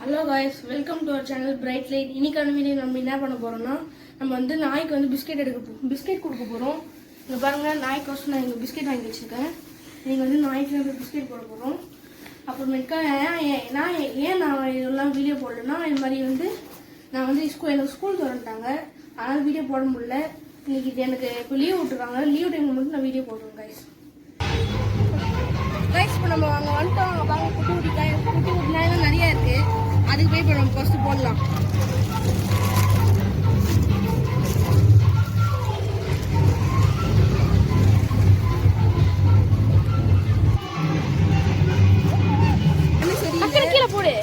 Hello guys, welcome to our channel bright light. இன்னைக்கான video நம்ம என்ன பண்ண போறோம்னா, நம்ம வந்து நாய்க்கு வந்து பிஸ்கெட் கொடுக்க போறோம். இங்க பாருங்க, நாய்க்கு நான் இங்க பிஸ்கெட் வாங்கி வச்சிருக்கேன். நீங்க வந்து நாய்க்கு வந்து பிஸ்கெட் போட போறோம். அப்புறமேட்டுக்கா நான் இதெல்லாம் வீடியோ போடலன்னா, இது மாதிரி வந்து நான் வந்து எனக்கு ஸ்கூல் திறந்துட்டாங்க, அதனால வீடியோ போட முடியல. இன்னைக்கு எனக்கு இப்போ லீவ் விட்டுருக்காங்க. லீவ் டைம்ல மட்டும் நான் வீடியோ போடுறேன் கைஸ். இப்போ நம்ம அங்கே வந்துட்டோம். அங்கே பாருங்க, குட்டி குட்டி நாயெல்லாம் நிறைய இருக்கு. அதுக்கு போய் இப்போ நம்ம ஃபர்ஸ்ட் போடலாம். கீழே போடு.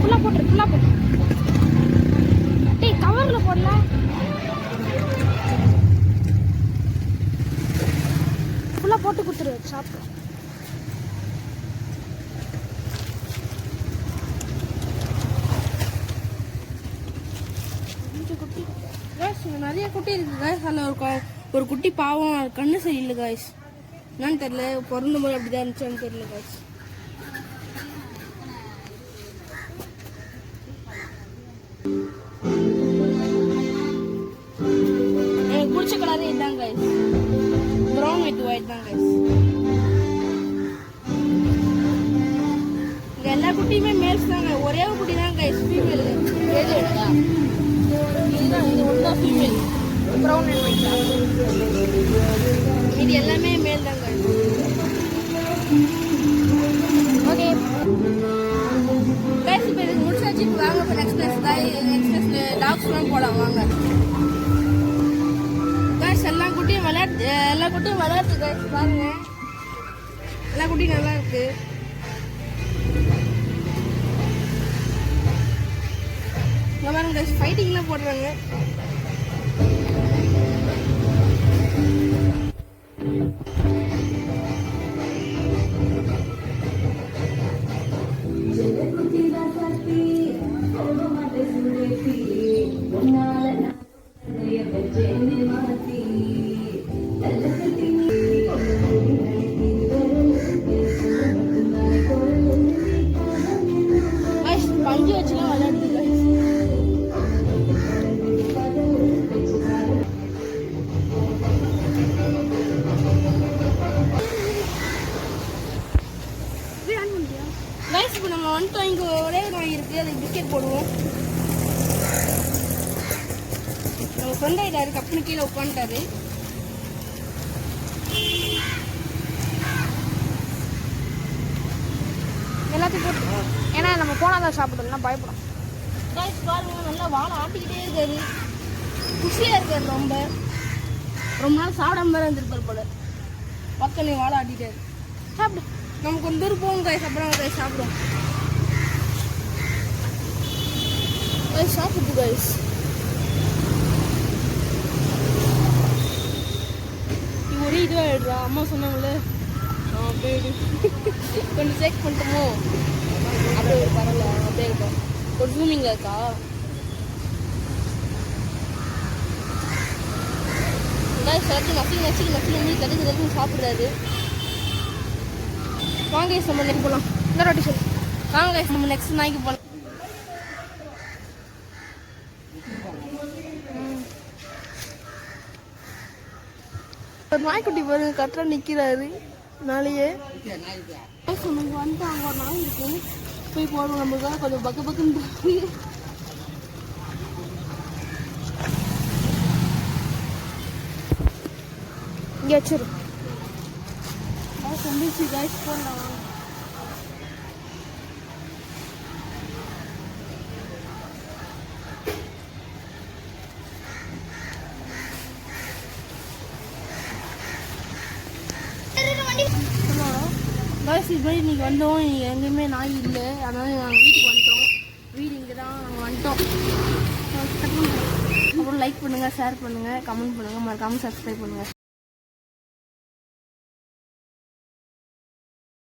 ஃபுல்லா போட்டு டேய், கவர்ல போடல. ஃபுல்லா போட்டு குத்துரு, சாப்பிடு. நிறைய குட்டி இருக்கு காய்ஸ். அதில் ஒரு குட்டி பாவம், கண்ணு சரியில்லை காய்ஸ். என்னன்னு தெரியல, பிறந்த போது அப்படிதான் இருந்துச்சான்னு தெரியல காய்ஸ். எனக்கு பிடிச்ச கலரே இதுதான் கைஸ், ப்ரௌன் வித் ஒயிட் தான் கைஸ். இங்க எல்லா குட்டியுமே மேல்ஸ் தாங்க, ஒரே ஒரு குட்டி தான் கைஸ் ஃபீமேல். இது ஒன்றுதான் ஃபீமேல், ப்ரௌன் அண்ட் ஒயிட் தான். இது எல்லாமே மேல் தான் கைஸ். ஓகே கைஸ், இப்போ இதுக்கு முடிச்சாச்சு. வாங்க இப்போ நெக்ஸ்ட் பிளேஸ் டாக்ஸ்லாம் போகலாம் வாங்க. எல்லா குட்டியும் விளையாட்டு கைஸ். பாருங்க, எல்லா குட்டியும் நல்லா இருக்கு. இங்க பாருங்க கைஸ், ஃபைட்டிங்லாம் போடுறாங்க. பஞ்சு வச்சுலாம் விளையாடுது கைஸ். கைஸ், இப்போ நம்ம வந்துட்டோம். இங்கே ஒரே ஒரு நாய் இருக்கு, அதுக்கு பிஸ்கெட் போடுவோம். நம்ம ஃப்ரெண்ட் ஆயிட்டாரு, கப்புனு கீழே உட்காந்துட்டாரு. எல்லாத்தையும் போட்டு, ஏன்னா நம்ம போனாதான் சாப்பிடலாம், பயப்படும். கைஸ் பாருங்க, நல்லா வாழை ஆட்டிக்கிட்டே இருக்காரு, குஷியாக இருக்காரு. ரொம்ப நாள் சாப்பிடாம வேறு இருந்திருப்பார் போல. பக்கம் வாழை ஆட்டிட்டாரு. சாப்பிடு, நமக்கு கொஞ்சம் தூரம் போகும் கைஸ், அப்புறம் கைஸ் சாப்பிடும். கைஸ் சாப்பிடுது கைஸ். ஒரே இதுவாக ஆயிடுறா. அம்மா சொன்னாங்களே போயிடு, கொஞ்சம் செக் பண்ணிட்டோமோ, அப்படியே ஒரு பரவாயில்ல, அப்படியே இருக்கும். ஒரு ஜூமிங்கில் இருக்கா நசி தடுக்கு சாப்பிட்றாரு. வாங்க நம்ம நெக்ஸ்ட் போகலாம். இந்த ரொட்டி சொல்லு. வாங்க நம்ம நெக்ஸ்ட் நாய்க்கு போகலாம். ஒரு நாய்க்குட்டி பாருங்க, கட்டுற நிற்கிறாரு நாளையே. நமக்கு வந்துட்டு அங்கே ஒரு நாய் இருக்கு, போய் போடுவோம். நமக்கு கொஞ்சம் பக்குன்னு இங்கே வச்சிரு. சந்திச்சு கைஸ் போடலாம். கைஸ், இது மாதிரி இன்னைக்கு வந்தோம். எங்கேயுமே நாய் இல்லை, அதனால நாங்கள் வீட்டுக்கு வந்துட்டோம். வீடு இங்கே தான், நாங்கள் வந்துட்டோம். அப்புறம் லைக் பண்ணுங்கள், ஷேர் பண்ணுங்கள், கமெண்ட் பண்ணுங்கள், மறக்காமல் சப்ஸ்கிரைப் பண்ணுங்கள்.